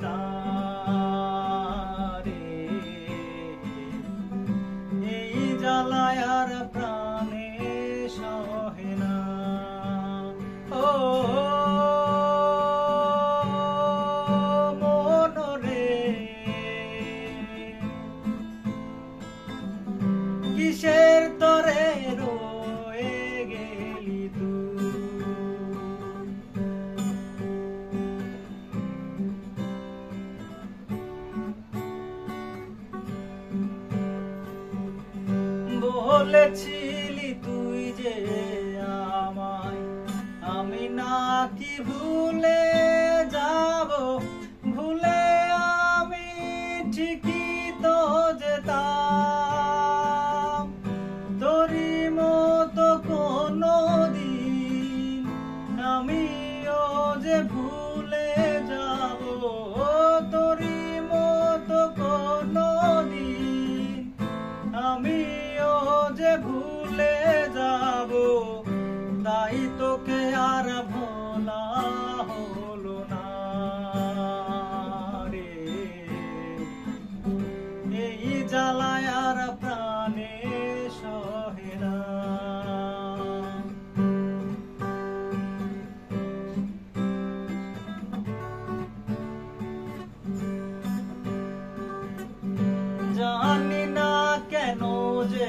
না রে, এই জ্বালায় আর প্রাণে সহে না। ও মন রে, কিসের তরে রয়ে গেলি তুই? বলেছিলি তুই যে আমায়, আমি নাকি ভুলে যাব, ভুলে আমি ঠিকই তো যেতাম। তোরই মতো কোনো দিন আমিও যে ভুলে যাব, তোরই মতো কোনো দিন আমিও যে ভুলে যাব। তাই তোকে আর ভোলা হলো না রে, এই জ্বালায় আর প্রাণে সহে না। জানি না কেন যে